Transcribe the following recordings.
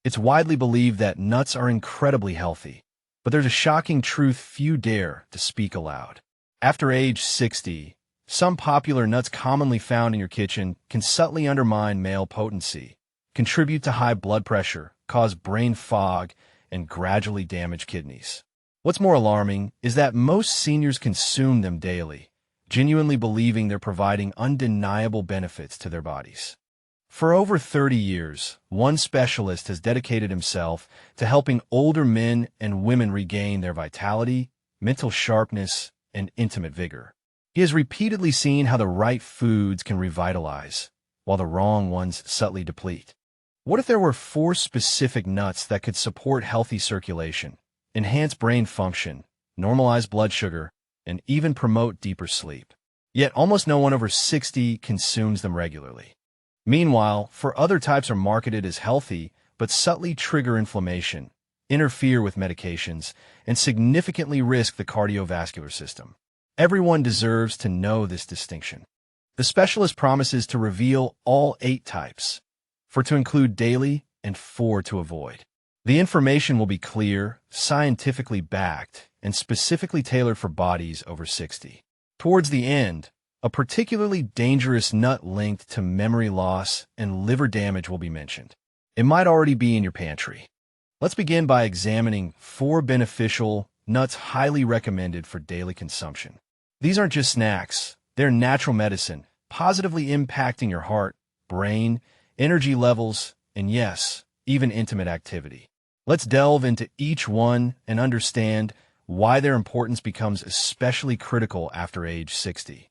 It's widely believed that nuts are incredibly healthy, but there's a shocking truth few dare to speak aloud. After age 60, some popular nuts commonly found in your kitchen can subtly undermine male potency, contribute to high blood pressure, cause brain fog, and gradually damage kidneys. What's more alarming is that most seniors consume them daily, genuinely believing they're providing undeniable benefits to their bodies. For over 30 years, one specialist has dedicated himself to helping older men and women regain their vitality, mental sharpness, and intimate vigor. He has repeatedly seen how the right foods can revitalize, while the wrong ones subtly deplete. What if there were 4 specific nuts that could support healthy circulation, enhance brain function, normalize blood sugar, and even promote deeper sleep? Yet almost no one over 60 consumes them regularly. Meanwhile, other types are marketed as healthy, but subtly trigger inflammation, interfere with medications, and significantly risk the cardiovascular system. Everyone deserves to know this distinction. The specialist promises to reveal all 8 types, 4 to include daily and 4 to avoid. The information will be clear, scientifically backed, and specifically tailored for bodies over 60. Towards the end, a particularly dangerous nut linked to memory loss and liver damage will be mentioned. It might already be in your pantry. Let's begin by examining 4 beneficial nuts highly recommended for daily consumption. These aren't just snacks, they're natural medicine, positively impacting your heart, brain, energy levels, and yes, even intimate activity. Let's delve into each one and understand why their importance becomes especially critical after age 60.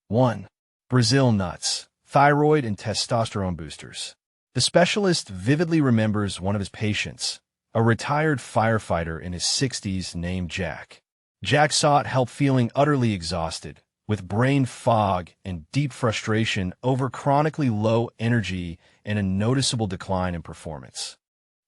1. Brazil nuts, thyroid and testosterone boosters. The specialist vividly remembers one of his patients, a retired firefighter in his 60s named Jack. Jack sought help feeling utterly exhausted, with brain fog and deep frustration over chronically low energy and a noticeable decline in performance.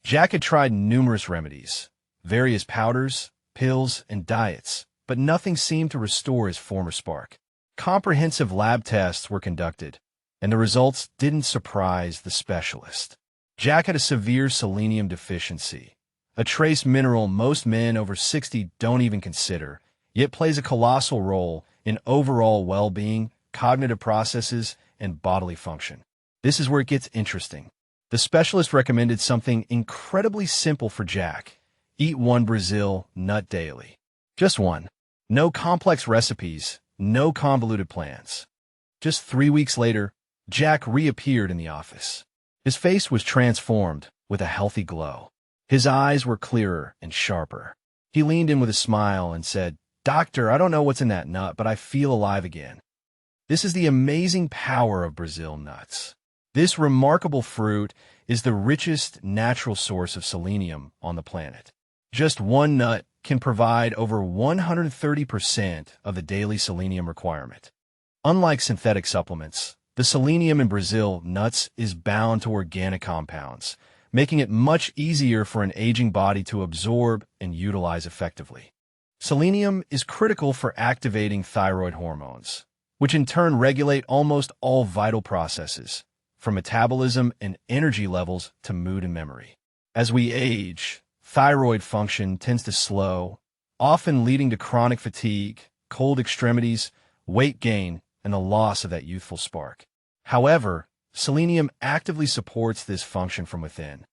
Jack had tried numerous remedies, various powders, pills, and diets, but nothing seemed to restore his former spark. Comprehensive lab tests were conducted, and the results didn't surprise the specialist. Jack had a severe selenium deficiency, a trace mineral most men over 60 don't even consider, yet plays a colossal role in overall well-being, cognitive processes, and bodily function. This is where it gets interesting. The specialist recommended something incredibly simple for Jack. Eat 1 Brazil nut daily. Just 1. No complex recipes, no convoluted plans. Just 3 weeks later, Jack reappeared in the office. His face was transformed with a healthy glow. His eyes were clearer and sharper. He leaned in with a smile and said, "Doctor, I don't know what's in that nut, but I feel alive again." This is the amazing power of Brazil nuts. This remarkable fruit is the richest natural source of selenium on the planet. Just 1 nut can provide over 130% of the daily selenium requirement. Unlike synthetic supplements, the selenium in Brazil nuts is bound to organic compounds, making it much easier for an aging body to absorb and utilize effectively. Selenium is critical for activating thyroid hormones, which in turn regulate almost all vital processes, from metabolism and energy levels to mood and memory. As we age, thyroid function tends to slow, often leading to chronic fatigue, cold extremities, weight gain, and the loss of that youthful spark. However, selenium actively supports this function from within.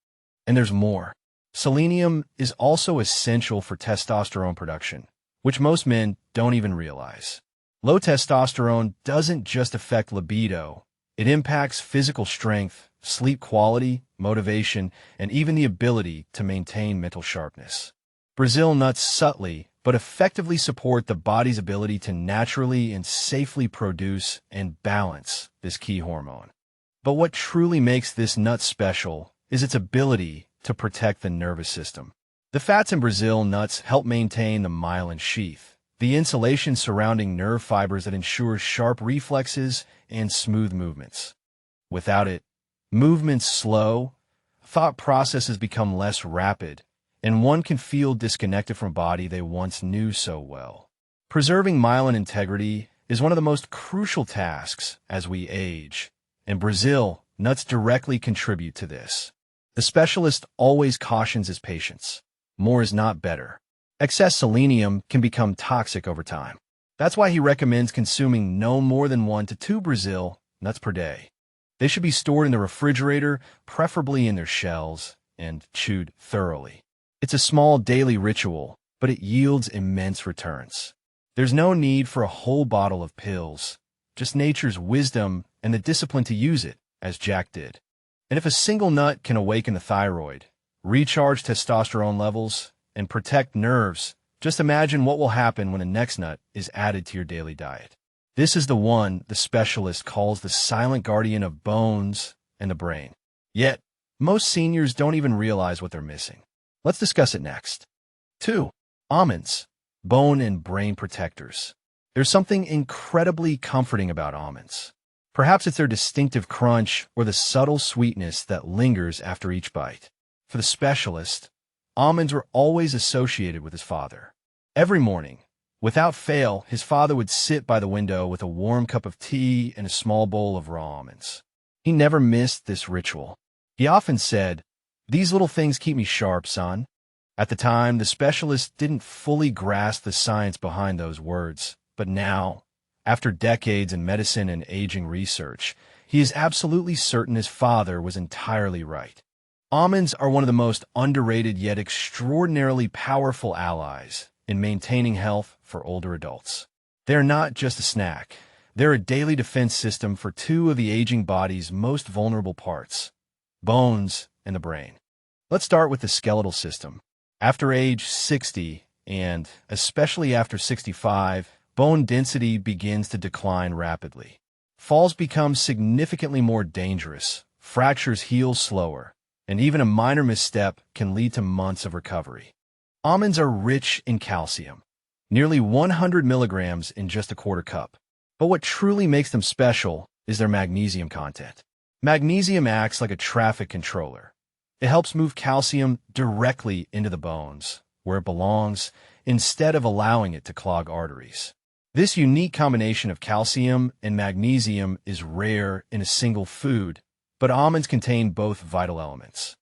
And there's more. Selenium is also essential for testosterone production, which most men don't even realize. Low testosterone doesn't just affect libido, it impacts physical strength, sleep quality, motivation, and even the ability to maintain mental sharpness. Brazil nuts subtly but effectively support the body's ability to naturally and safely produce and balance this key hormone. But what truly makes this nut special is its ability to protect the nervous system. The fats in Brazil nuts help maintain the myelin sheath, the insulation surrounding nerve fibers that ensures sharp reflexes and smooth movements. Without it, movements slow, thought processes become less rapid, and one can feel disconnected from a body they once knew so well. Preserving myelin integrity is one of the most crucial tasks as we age, and Brazil nuts directly contribute to this. The specialist always cautions his patients. More is not better. Excess selenium can become toxic over time. That's why he recommends consuming no more than 1 to 2 Brazil nuts per day. They should be stored in the refrigerator, preferably in their shells, and chewed thoroughly. It's a small daily ritual, but it yields immense returns. There's no need for a whole bottle of pills, just nature's wisdom and the discipline to use it, as Jack did. And if a single nut can awaken the thyroid, recharge testosterone levels, and protect nerves, just imagine what will happen when the next nut is added to your daily diet. This is the one the specialist calls the silent guardian of bones and the brain. Yet, most seniors don't even realize what they're missing. Let's discuss it next. 2. Almonds, bone and brain protectors. There's something incredibly comforting about almonds. Perhaps it's their distinctive crunch or the subtle sweetness that lingers after each bite. For the specialist, almonds were always associated with his father. Every morning, without fail, his father would sit by the window with a warm cup of tea and a small bowl of raw almonds. He never missed this ritual. He often said, "These little things keep me sharp, son." At the time, the specialist didn't fully grasp the science behind those words, but now, after decades in medicine and aging research, he is absolutely certain his father was entirely right. Almonds are one of the most underrated yet extraordinarily powerful allies in maintaining health for older adults. They're not just a snack. They're a daily defense system for 2 of the aging body's most vulnerable parts, bones and the brain. Let's start with the skeletal system. After age 60, and especially after 65, bone density begins to decline rapidly. Falls become significantly more dangerous, fractures heal slower, and even a minor misstep can lead to months of recovery. Almonds are rich in calcium, nearly 100 milligrams in just a quarter cup. But what truly makes them special is their magnesium content. Magnesium acts like a traffic controller. It helps move calcium directly into the bones, where it belongs, instead of allowing it to clog arteries. This unique combination of calcium and magnesium is rare in a single food, but almonds contain both vital elements.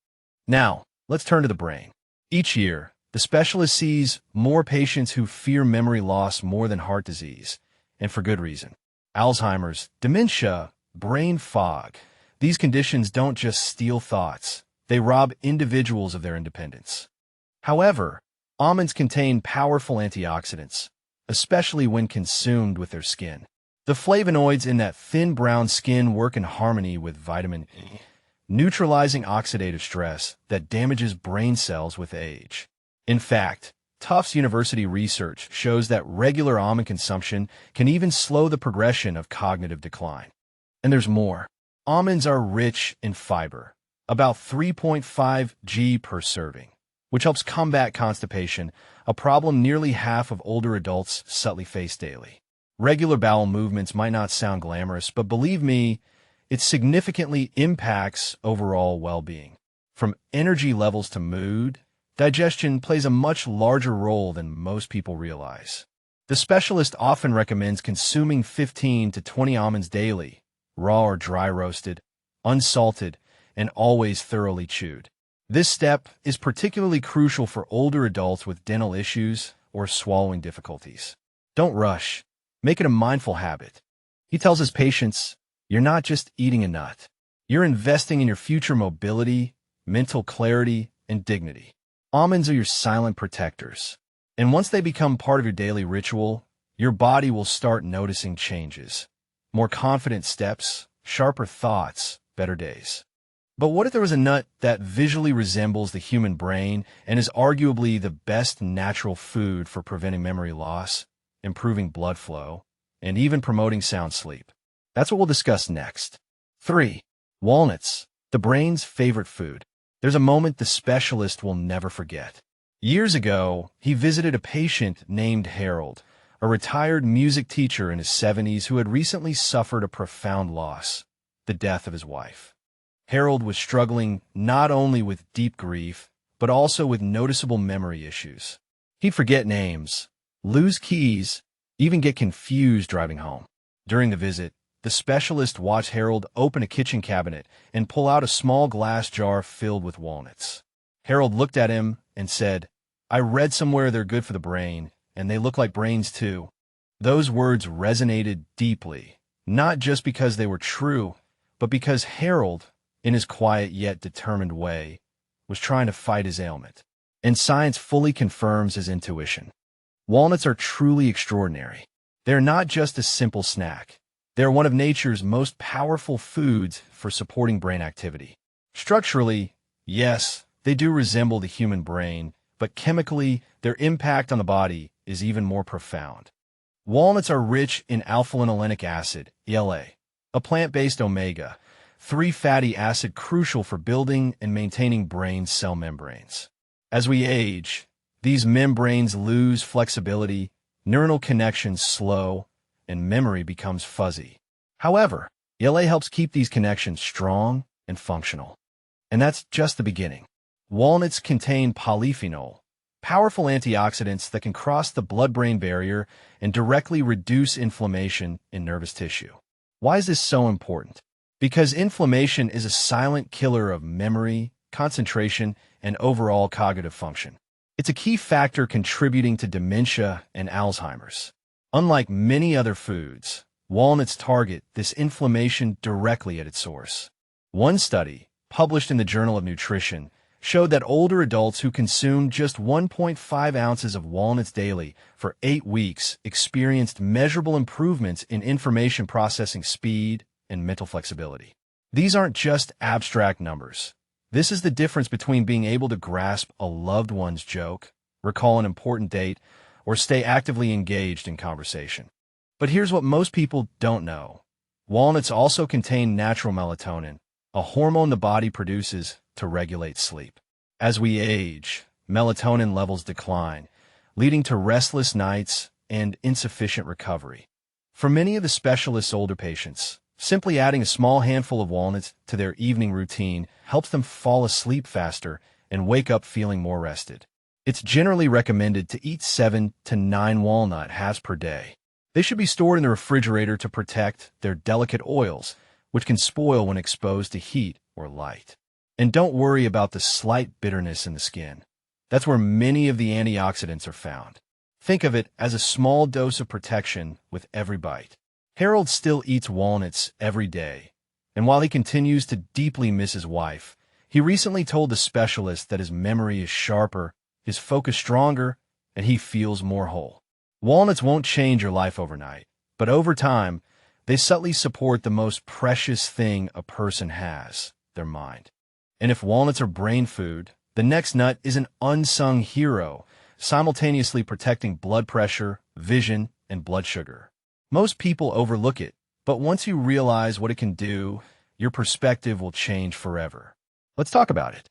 Now, let's turn to the brain. Each year, the specialist sees more patients who fear memory loss more than heart disease, and for good reason. Alzheimer's, dementia, brain fog. These conditions don't just steal thoughts, they rob individuals of their independence. However, almonds contain powerful antioxidants, especially when consumed with their skin. The flavonoids in that thin brown skin work in harmony with vitamin E, neutralizing oxidative stress that damages brain cells with age. In fact, Tufts University research shows that regular almond consumption can even slow the progression of cognitive decline. And there's more. Almonds are rich in fiber, about 3.5 g per serving, which helps combat constipation, a problem nearly half of older adults subtly face daily. Regular bowel movements might not sound glamorous, but believe me, it significantly impacts overall well-being. From energy levels to mood, digestion plays a much larger role than most people realize. The specialist often recommends consuming 15 to 20 almonds daily, raw or dry roasted, unsalted, and always thoroughly chewed. This step is particularly crucial for older adults with dental issues or swallowing difficulties. Don't rush. Make it a mindful habit. He tells his patients, you're not just eating a nut. You're investing in your future mobility, mental clarity, and dignity. Almonds are your silent protectors. And once they become part of your daily ritual, your body will start noticing changes. More confident steps, sharper thoughts, better days. But what if there was a nut that visually resembles the human brain and is arguably the best natural food for preventing memory loss, improving blood flow, and even promoting sound sleep? That's what we'll discuss next. 3. Walnuts, the brain's favorite food. There's a moment the specialist will never forget. Years ago, he visited a patient named Harold, a retired music teacher in his 70s who had recently suffered a profound loss, the death of his wife. Harold was struggling not only with deep grief, but also with noticeable memory issues. He'd forget names, lose keys, even get confused driving home. During the visit, The specialist watched Harold open a kitchen cabinet and pull out a small glass jar filled with walnuts. Harold looked at him and said, "I read somewhere they're good for the brain, and they look like brains too." Those words resonated deeply, not just because they were true, but because Harold, in his quiet yet determined way, was trying to fight his ailment. And science fully confirms his intuition. Walnuts are truly extraordinary. They're not just a simple snack. They're one of nature's most powerful foods for supporting brain activity. Structurally, yes, they do resemble the human brain, but chemically, their impact on the body is even more profound. Walnuts are rich in alpha-linolenic acid, ELA, a plant-based omega-3 fatty acid crucial for building and maintaining brain cell membranes. As we age, these membranes lose flexibility, neuronal connections slow, and memory becomes fuzzy. However, ELA helps keep these connections strong and functional. And that's just the beginning. Walnuts contain polyphenol, powerful antioxidants that can cross the blood-brain barrier and directly reduce inflammation in nervous tissue. Why is this so important? Because inflammation is a silent killer of memory, concentration, and overall cognitive function. It's a key factor contributing to dementia and Alzheimer's. Unlike many other foods, walnuts target this inflammation directly at its source. One study, published in the Journal of Nutrition, showed that older adults who consumed just 1.5 ounces of walnuts daily for 8 weeks experienced measurable improvements in information processing speed and mental flexibility. These aren't just abstract numbers. This is the difference between being able to grasp a loved one's joke, recall an important date, or stay actively engaged in conversation. But here's what most people don't know. Walnuts also contain natural melatonin, a hormone the body produces to regulate sleep. As we age, melatonin levels decline, leading to restless nights and insufficient recovery. For many of the specialists' older patients, simply adding a small handful of walnuts to their evening routine helps them fall asleep faster and wake up feeling more rested. It's generally recommended to eat 7 to 9 walnut halves per day. They should be stored in the refrigerator to protect their delicate oils, which can spoil when exposed to heat or light. And don't worry about the slight bitterness in the skin. That's where many of the antioxidants are found. Think of it as a small dose of protection with every bite. Harold still eats walnuts every day, and while he continues to deeply miss his wife, he recently told the specialist that his memory is sharper, his focus stronger, and he feels more whole. Walnuts won't change your life overnight, but over time, they subtly support the most precious thing a person has, their mind. And if walnuts are brain food, the next nut is an unsung hero, simultaneously protecting blood pressure, vision, and blood sugar. Most people overlook it, but once you realize what it can do, your perspective will change forever. Let's talk about it.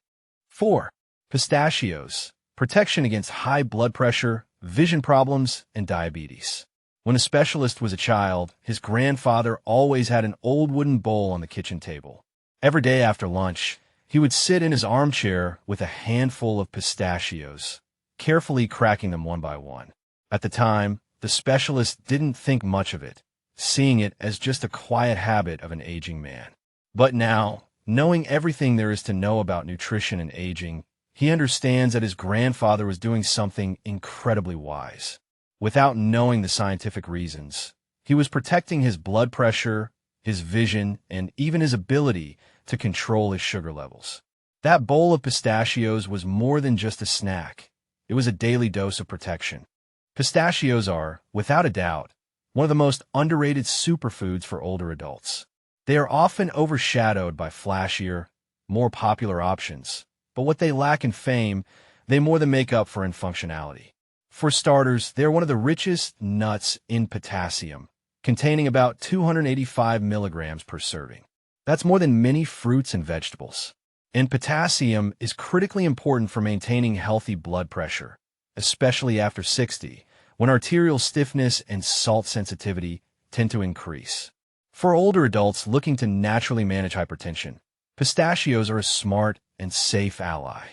4. Pistachios. Protection against high blood pressure, vision problems, and diabetes. When a specialist was a child, his grandfather always had an old wooden bowl on the kitchen table. Every day after lunch, he would sit in his armchair with a handful of pistachios, carefully cracking them one by one. At the time, the specialist didn't think much of it, seeing it as just a quiet habit of an aging man. But now, knowing everything there is to know about nutrition and aging, he understands that his grandfather was doing something incredibly wise. Without knowing the scientific reasons, he was protecting his blood pressure, his vision, and even his ability to control his sugar levels. That bowl of pistachios was more than just a snack. It was a daily dose of protection. Pistachios are, without a doubt, one of the most underrated superfoods for older adults. They are often overshadowed by flashier, more popular options, but what they lack in fame, they more than make up for in functionality. For starters, they're one of the richest nuts in potassium, containing about 285 milligrams per serving. That's more than many fruits and vegetables. And potassium is critically important for maintaining healthy blood pressure, especially after 60, when arterial stiffness and salt sensitivity tend to increase. For older adults looking to naturally manage hypertension, pistachios are a smart and safe ally.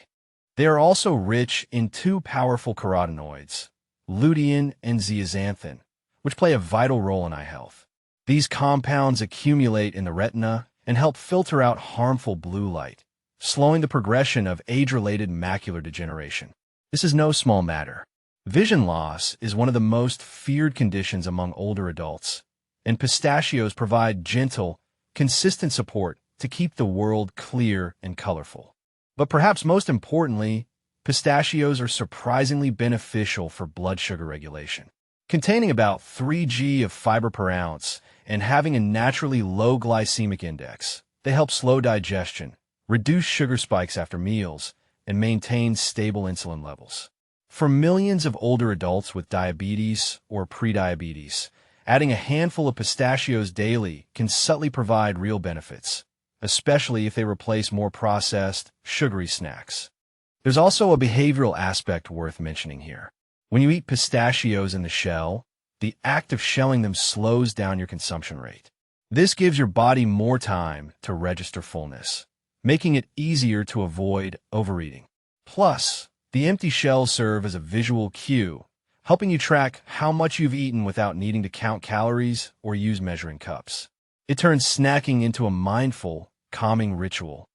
They are also rich in 2 powerful carotenoids, lutein and zeaxanthin, which play a vital role in eye health. These compounds accumulate in the retina and help filter out harmful blue light, slowing the progression of age-related macular degeneration. This is no small matter. Vision loss is one of the most feared conditions among older adults, and pistachios provide gentle, consistent support to keep the world clear and colorful. But perhaps most importantly, pistachios are surprisingly beneficial for blood sugar regulation. Containing about 3 g of fiber per ounce and having a naturally low glycemic index, they help slow digestion, reduce sugar spikes after meals, and maintain stable insulin levels. For millions of older adults with diabetes or prediabetes, adding a handful of pistachios daily can subtly provide real benefits, especially if they replace more processed, sugary snacks. There's also a behavioral aspect worth mentioning here. When you eat pistachios in the shell, the act of shelling them slows down your consumption rate. This gives your body more time to register fullness, making it easier to avoid overeating. Plus, the empty shells serve as a visual cue, helping you track how much you've eaten without needing to count calories or use measuring cups. It turns snacking into a mindful, calming ritual.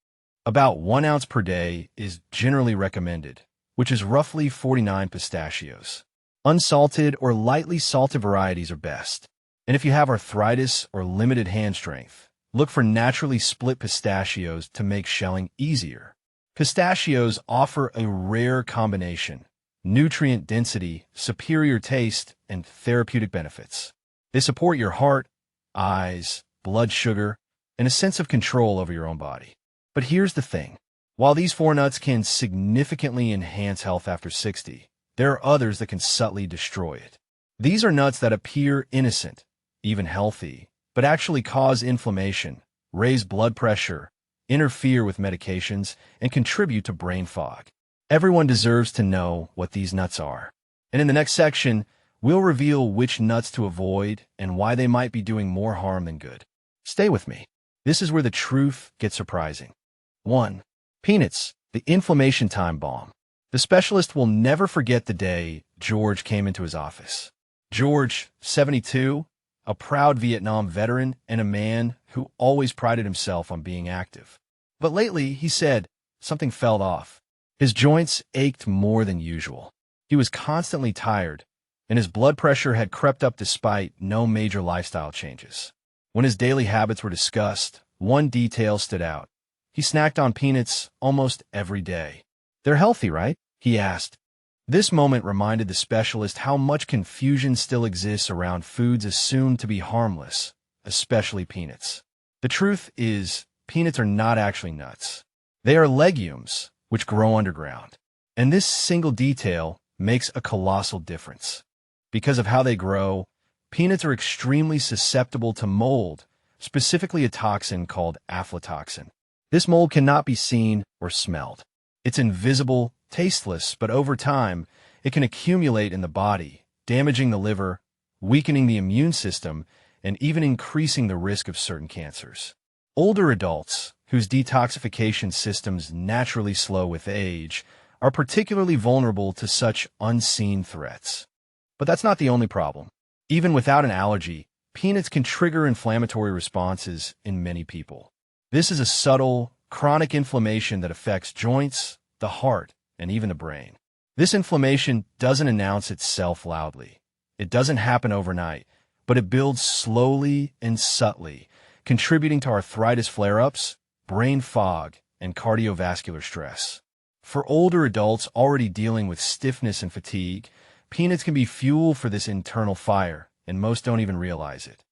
About 1 ounce per day is generally recommended, which is roughly 49 pistachios. Unsalted or lightly salted varieties are best. And if you have arthritis or limited hand strength, look for naturally split pistachios to make shelling easier. Pistachios offer a rare combination: nutrient density, superior taste, and therapeutic benefits. They support your heart, eyes, blood sugar, and a sense of control over your own body. But here's the thing. While these 4 nuts can significantly enhance health after 60, there are others that can subtly destroy it. These are nuts that appear innocent, even healthy, but actually cause inflammation, raise blood pressure, interfere with medications, and contribute to brain fog. Everyone deserves to know what these nuts are. And in the next section, we'll reveal which nuts to avoid and why they might be doing more harm than good. Stay with me. This is where the truth gets surprising. 1. Peanuts, the inflammation time bomb. The specialist will never forget the day George came into his office. George, 72, a proud Vietnam veteran and a man who always prided himself on being active. But lately, he said, something fell off. His joints ached more than usual. He was constantly tired, and his blood pressure had crept up despite no major lifestyle changes. When his daily habits were discussed, one detail stood out. He snacked on peanuts almost every day. "They're healthy, right?" he asked. This moment reminded the specialist how much confusion still exists around foods assumed to be harmless, especially peanuts. The truth is, peanuts are not actually nuts. They are legumes, which grow underground. And this single detail makes a colossal difference. Because of how they grow, peanuts are extremely susceptible to mold, specifically a toxin called aflatoxin. This mold cannot be seen or smelled. It's invisible, tasteless, but over time, it can accumulate in the body, damaging the liver, weakening the immune system, and even increasing the risk of certain cancers. Older adults, whose detoxification systems naturally slow with age, are particularly vulnerable to such unseen threats. But that's not the only problem. Even without an allergy, peanuts can trigger inflammatory responses in many people. This is a subtle, chronic inflammation that affects joints, the heart, and even the brain. This inflammation doesn't announce itself loudly. It doesn't happen overnight, but it builds slowly and subtly, contributing to arthritis flare-ups, brain fog, and cardiovascular stress. For older adults already dealing with stiffness and fatigue, peanuts can be fuel for this internal fire, and most don't even realize it.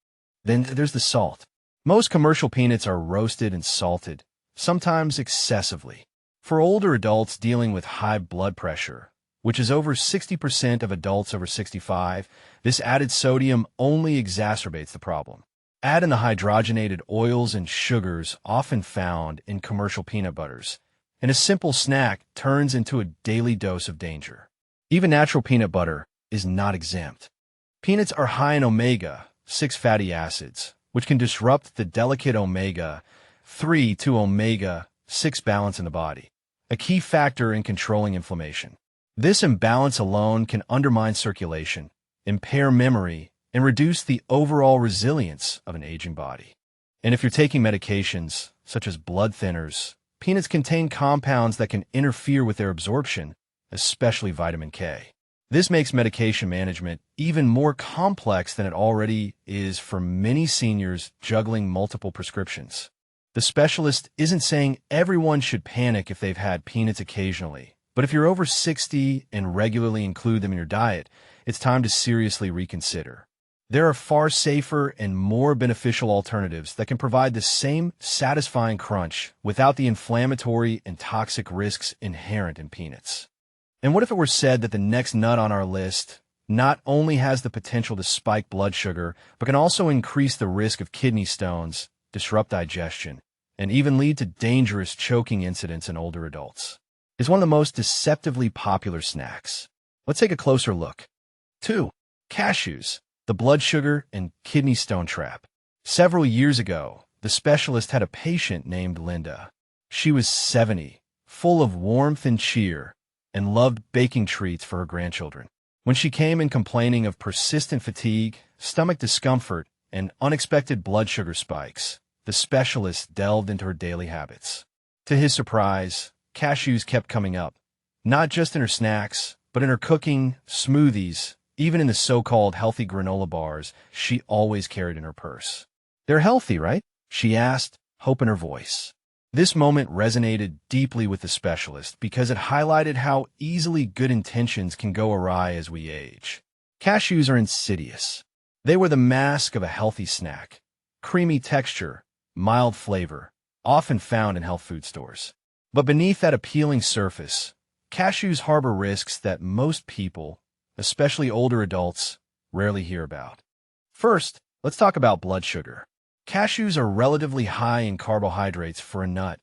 Then there's the salt. Most commercial peanuts are roasted and salted, sometimes excessively. For older adults dealing with high blood pressure, which is over 60% of adults over 65, this added sodium only exacerbates the problem. Add in the hydrogenated oils and sugars often found in commercial peanut butters, and a simple snack turns into a daily dose of danger. Even natural peanut butter is not exempt. Peanuts are high in omega-6 fatty acids, which can disrupt the delicate omega-3 to omega-6 balance in the body, a key factor in controlling inflammation. This imbalance alone can undermine circulation, impair memory, and reduce the overall resilience of an aging body. And if you're taking medications, such as blood thinners, peanuts contain compounds that can interfere with their absorption, especially vitamin K. This makes medication management even more complex than it already is for many seniors juggling multiple prescriptions. The specialist isn't saying everyone should panic if they've had peanuts occasionally, but if you're over 60 and regularly include them in your diet, it's time to seriously reconsider. There are far safer and more beneficial alternatives that can provide the same satisfying crunch without the inflammatory and toxic risks inherent in peanuts. And what if it were said that the next nut on our list not only has the potential to spike blood sugar, but can also increase the risk of kidney stones, disrupt digestion, and even lead to dangerous choking incidents in older adults? It's one of the most deceptively popular snacks. Let's take a closer look. 2. Cashews, the blood sugar and kidney stone trap. Several years ago, the specialist had a patient named Linda. She was 70, full of warmth and cheer, and loved baking treats for her grandchildren. When she came in complaining of persistent fatigue, stomach discomfort, and unexpected blood sugar spikes, the specialist delved into her daily habits. To his surprise, cashews kept coming up, not just in her snacks, but in her cooking, smoothies, even in the so-called healthy granola bars she always carried in her purse. "They're healthy, right?" she asked, hope in her voice. This moment resonated deeply with the specialist because it highlighted how easily good intentions can go awry as we age. Cashews are insidious. They were the mask of a healthy snack. Creamy texture, mild flavor, often found in health food stores. But beneath that appealing surface, cashews harbor risks that most people, especially older adults, rarely hear about. First, let's talk about blood sugar. Cashews are relatively high in carbohydrates for a nut,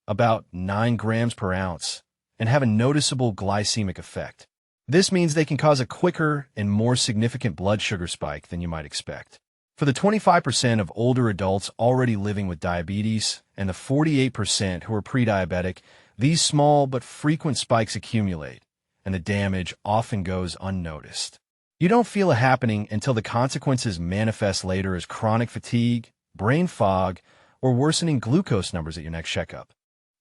about 9 grams per ounce, and have a noticeable glycemic effect. This means they can cause a quicker and more significant blood sugar spike than you might expect. For the 25% of older adults already living with diabetes and the 48% who are pre-diabetic, these small but frequent spikes accumulate, and the damage often goes unnoticed. You don't feel it happening until the consequences manifest later as chronic fatigue, brain fog, or worsening glucose numbers at your next checkup.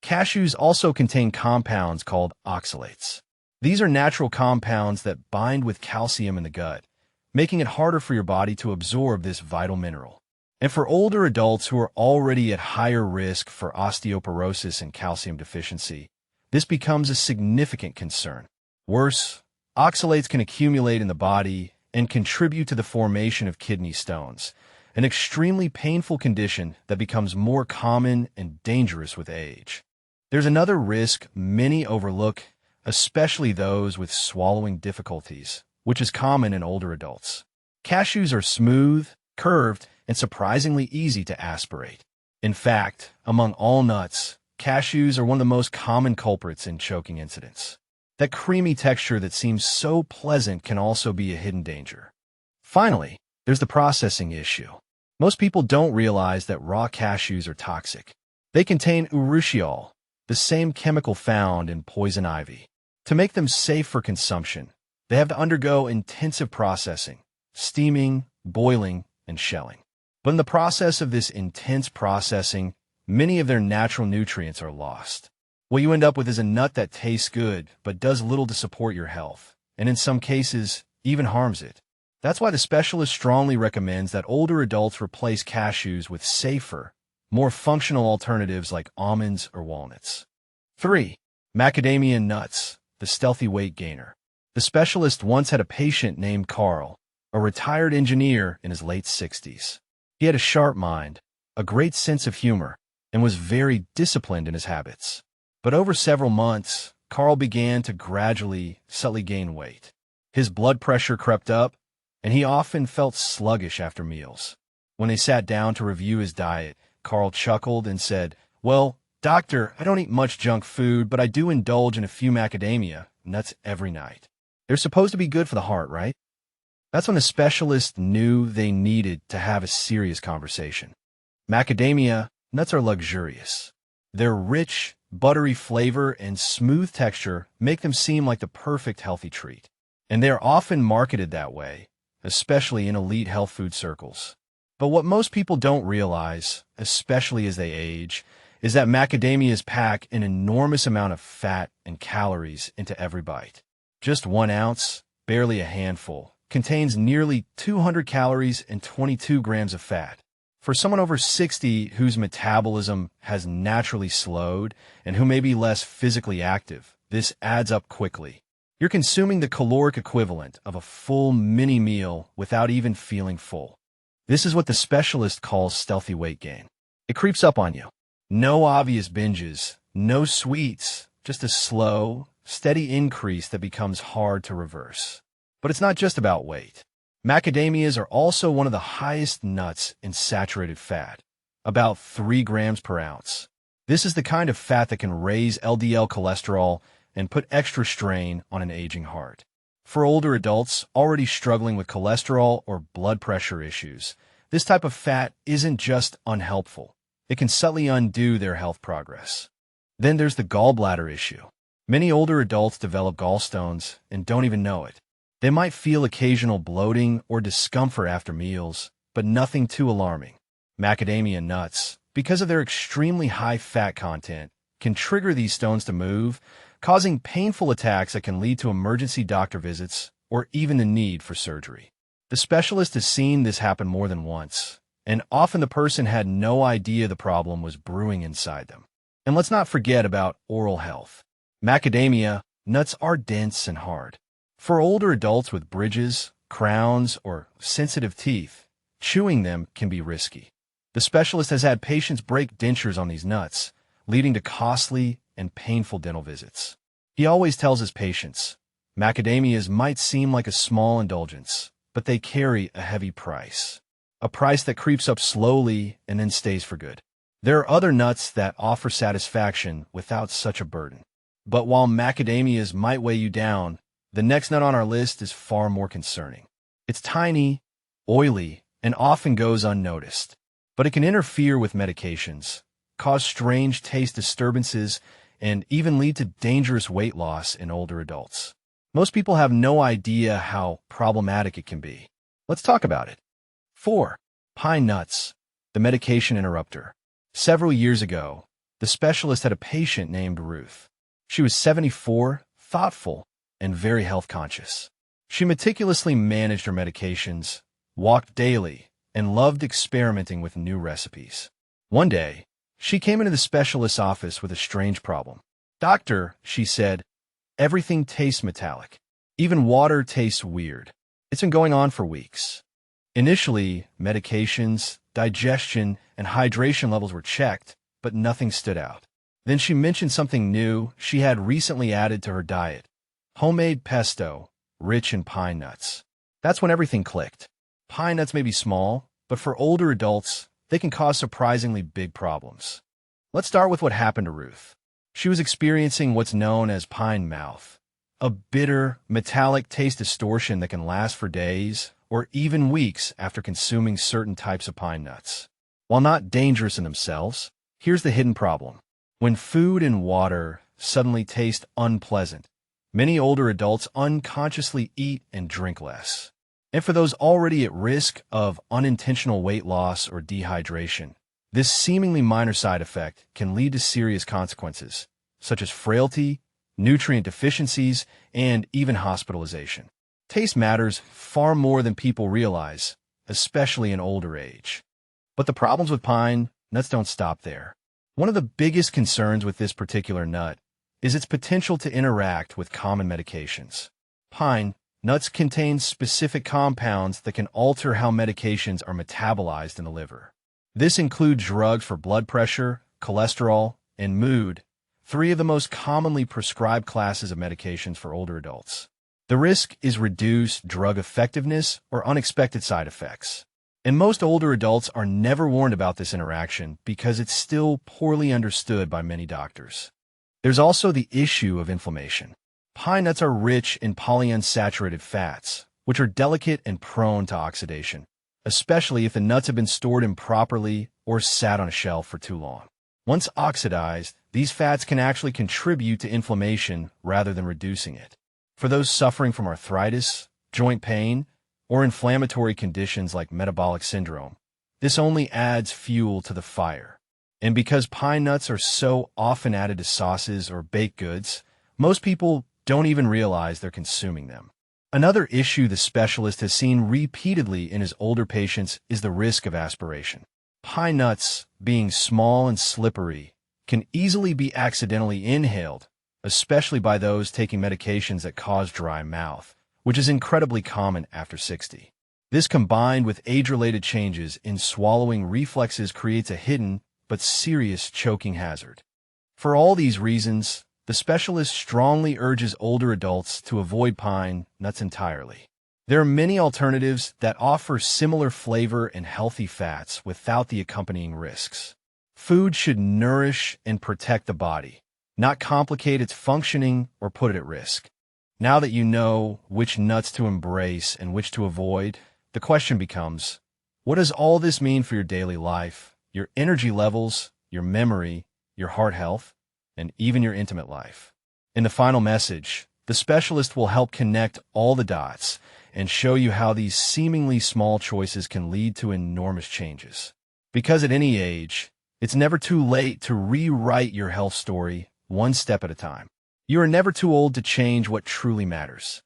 Cashews also contain compounds called oxalates. These are natural compounds that bind with calcium in the gut, making it harder for your body to absorb this vital mineral. And for older adults who are already at higher risk for osteoporosis and calcium deficiency, this becomes a significant concern. Worse, oxalates can accumulate in the body and contribute to the formation of kidney stones, an extremely painful condition that becomes more common and dangerous with age. There's another risk many overlook, especially those with swallowing difficulties, which is common in older adults. Cashews are smooth, curved, and surprisingly easy to aspirate. In fact, among all nuts, cashews are one of the most common culprits in choking incidents. That creamy texture that seems so pleasant can also be a hidden danger. Finally, there's the processing issue. Most people don't realize that raw cashews are toxic. They contain urushiol, the same chemical found in poison ivy. To make them safe for consumption, they have to undergo intensive processing, steaming, boiling, and shelling. But in the process of this intense processing, many of their natural nutrients are lost. What you end up with is a nut that tastes good but does little to support your health, and in some cases, even harms it. That's why the specialist strongly recommends that older adults replace cashews with safer, more functional alternatives like almonds or walnuts. 3. Macadamia nuts, the stealthy weight gainer. The specialist once had a patient named Carl, a retired engineer in his late 60s. He had a sharp mind, a great sense of humor, and was very disciplined in his habits. But over several months, Carl began to gradually, subtly gain weight. His blood pressure crept up, and he often felt sluggish after meals. When they sat down to review his diet, Carl chuckled and said, "Well, doctor, I don't eat much junk food, but I do indulge in a few macadamia nuts every night. They're supposed to be good for the heart, right?" That's when the specialist knew they needed to have a serious conversation. Macadamia nuts are luxurious. Their rich, buttery flavor and smooth texture make them seem like the perfect healthy treat. And they are often marketed that way, especially in elite health food circles. But what most people don't realize, especially as they age, is that macadamias pack an enormous amount of fat and calories into every bite. Just 1 ounce, barely a handful, contains nearly 200 calories and 22 grams of fat. For someone over 60 whose metabolism has naturally slowed and who may be less physically active, this adds up quickly. You're consuming the caloric equivalent of a full mini meal without even feeling full. This is what the specialist calls stealthy weight gain. It creeps up on you. No obvious binges, no sweets, just a slow, steady increase that becomes hard to reverse. But it's not just about weight. Macadamias are also one of the highest nuts in saturated fat, about 3 grams per ounce. This is the kind of fat that can raise LDL cholesterol and put extra strain on an aging heart. For older adults already struggling with cholesterol or blood pressure issues, this type of fat isn't just unhelpful. It can subtly undo their health progress. Then there's the gallbladder issue. Many older adults develop gallstones and don't even know it. They might feel occasional bloating or discomfort after meals, but nothing too alarming. Macadamia nuts, because of their extremely high fat content, can trigger these stones to move, causing painful attacks that can lead to emergency doctor visits or even the need for surgery. The specialist has seen this happen more than once, and often the person had no idea the problem was brewing inside them. And let's not forget about oral health. Macadamia nuts are dense and hard. For older adults with bridges, crowns, or sensitive teeth, chewing them can be risky. The specialist has had patients break dentures on these nuts, leading to costly and painful dental visits. He always tells his patients, macadamias might seem like a small indulgence, but they carry a heavy price. A price that creeps up slowly and then stays for good. There are other nuts that offer satisfaction without such a burden. But while macadamias might weigh you down, the next nut on our list is far more concerning. It's tiny, oily, and often goes unnoticed. But it can interfere with medications, cause strange taste disturbances, and even lead to dangerous weight loss in older adults. Most people have no idea how problematic it can be. Let's talk about it. 4. Pine nuts, the medication interrupter. Several years ago, the specialist had a patient named Ruth. She was 74, thoughtful, and very health conscious. She meticulously managed her medications, walked daily, and loved experimenting with new recipes. One day, she came into the specialist's office with a strange problem. "Doctor," she said, "everything tastes metallic. Even water tastes weird. It's been going on for weeks." Initially, medications, digestion, and hydration levels were checked, but nothing stood out. Then she mentioned something new she had recently added to her diet: homemade pesto, rich in pine nuts. That's when everything clicked. Pine nuts may be small, but for older adults, they can cause surprisingly big problems. Let's start with what happened to Ruth. She was experiencing what's known as pine mouth, a bitter, metallic taste distortion that can last for days or even weeks after consuming certain types of pine nuts. While not dangerous in themselves, here's the hidden problem. When food and water suddenly taste unpleasant, many older adults unconsciously eat and drink less. And for those already at risk of unintentional weight loss or dehydration, this seemingly minor side effect can lead to serious consequences, such as frailty, nutrient deficiencies, and even hospitalization. Taste matters far more than people realize, especially in older age. But the problems with pine nuts don't stop there. One of the biggest concerns with this particular nut is its potential to interact with common medications. Pine nuts contain specific compounds that can alter how medications are metabolized in the liver. This includes drugs for blood pressure, cholesterol, and mood, 3 of the most commonly prescribed classes of medications for older adults. The risk is reduced drug effectiveness or unexpected side effects. And most older adults are never warned about this interaction because it's still poorly understood by many doctors. There's also the issue of inflammation. Pine nuts are rich in polyunsaturated fats, which are delicate and prone to oxidation, especially if the nuts have been stored improperly or sat on a shelf for too long. Once oxidized, these fats can actually contribute to inflammation rather than reducing it. For those suffering from arthritis, joint pain, or inflammatory conditions like metabolic syndrome. This only adds fuel to the fire. And because pine nuts are so often added to sauces or baked goods, most people don't even realize they're consuming them. Another issue the specialist has seen repeatedly in his older patients is the risk of aspiration. Pine nuts, being small and slippery, can easily be accidentally inhaled, especially by those taking medications that cause dry mouth, which is incredibly common after 60. This combined with age-related changes in swallowing reflexes creates a hidden but serious choking hazard. For all these reasons, the specialist strongly urges older adults to avoid pine nuts entirely. There are many alternatives that offer similar flavor and healthy fats without the accompanying risks. Food should nourish and protect the body, not complicate its functioning or put it at risk. Now that you know which nuts to embrace and which to avoid, the question becomes, what does all this mean for your daily life, your energy levels, your memory, your heart health, and even your intimate life? In the final message, the specialist will help connect all the dots and show you how these seemingly small choices can lead to enormous changes. Because at any age, it's never too late to rewrite your health story one step at a time. You are never too old to change what truly matters.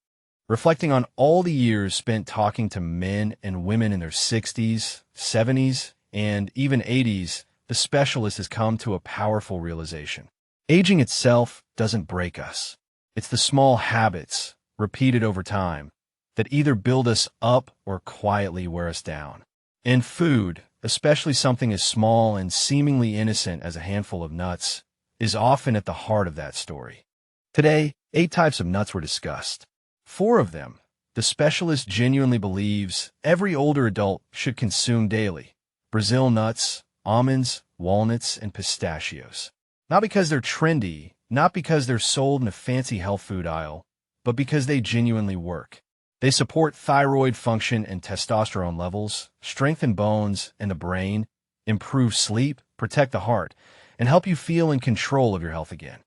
Reflecting on all the years spent talking to men and women in their 60s, 70s, and even 80s, the specialist has come to a powerful realization. Aging itself doesn't break us. It's the small habits, repeated over time, that either build us up or quietly wear us down. And food, especially something as small and seemingly innocent as a handful of nuts, is often at the heart of that story. Today, 8 types of nuts were discussed. 4 of them, the specialist genuinely believes every older adult should consume daily: Brazil nuts, almonds, walnuts, and pistachios. Not because they're trendy, not because they're sold in a fancy health food aisle, but because they genuinely work. They support thyroid function and testosterone levels, strengthen bones and the brain, improve sleep, protect the heart, and help you feel in control of your health again.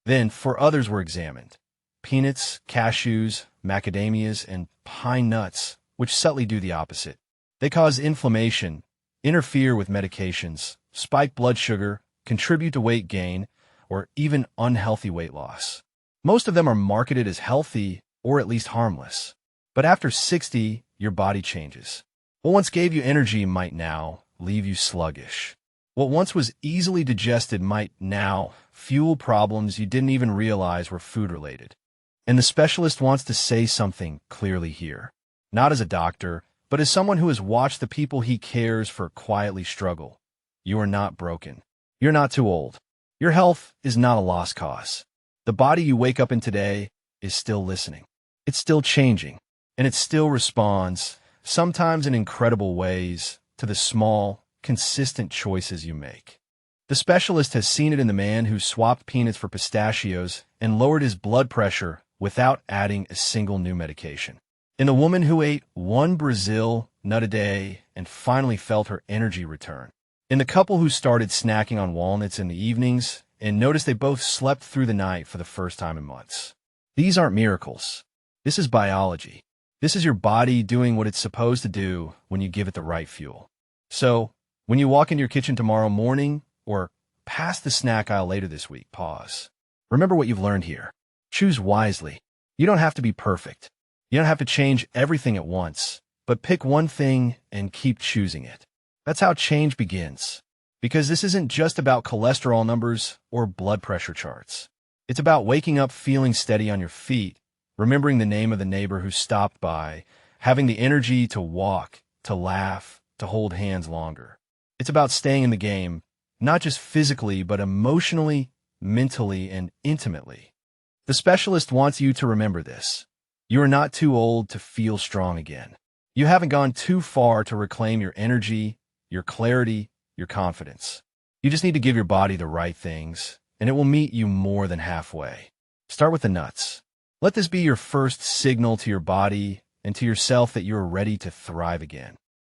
Then 4 others were examined: peanuts, cashews, macadamias, and pine nuts, which subtly do the opposite. They cause inflammation, interfere with medications, spike blood sugar, contribute to weight gain, or even unhealthy weight loss. Most of them are marketed as healthy or at least harmless. But after 60, your body changes. What once gave you energy might now leave you sluggish. What once was easily digested might now fuel problems you didn't even realize were food-related. And the specialist wants to say something clearly here. Not as a doctor, but as someone who has watched the people he cares for quietly struggle. You are not broken. You're not too old. Your health is not a lost cause. The body you wake up in today is still listening. It's still changing, and it still responds, sometimes in incredible ways, to the small, consistent choices you make. The specialist has seen it in the man who swapped peanuts for pistachios and lowered his blood pressure without adding a single new medication. In the woman who ate 1 Brazil nut a day and finally felt her energy return. In the couple who started snacking on walnuts in the evenings and noticed they both slept through the night for the first time in months. These aren't miracles. This is biology. This is your body doing what it's supposed to do when you give it the right fuel. So, when you walk into your kitchen tomorrow morning or past the snack aisle later this week, pause. Remember what you've learned here. Choose wisely. You don't have to be perfect. You don't have to change everything at once, but pick one thing and keep choosing it. That's how change begins. Because this isn't just about cholesterol numbers or blood pressure charts. It's about waking up feeling steady on your feet, remembering the name of the neighbor who stopped by, having the energy to walk, to laugh, to hold hands longer. It's about staying in the game, not just physically, but emotionally, mentally, and intimately. The specialist wants you to remember this. You are not too old to feel strong again. You haven't gone too far to reclaim your energy, your clarity, your confidence. You just need to give your body the right things, and it will meet you more than halfway. Start with the nuts. Let this be your first signal to your body and to yourself that you are ready to thrive again.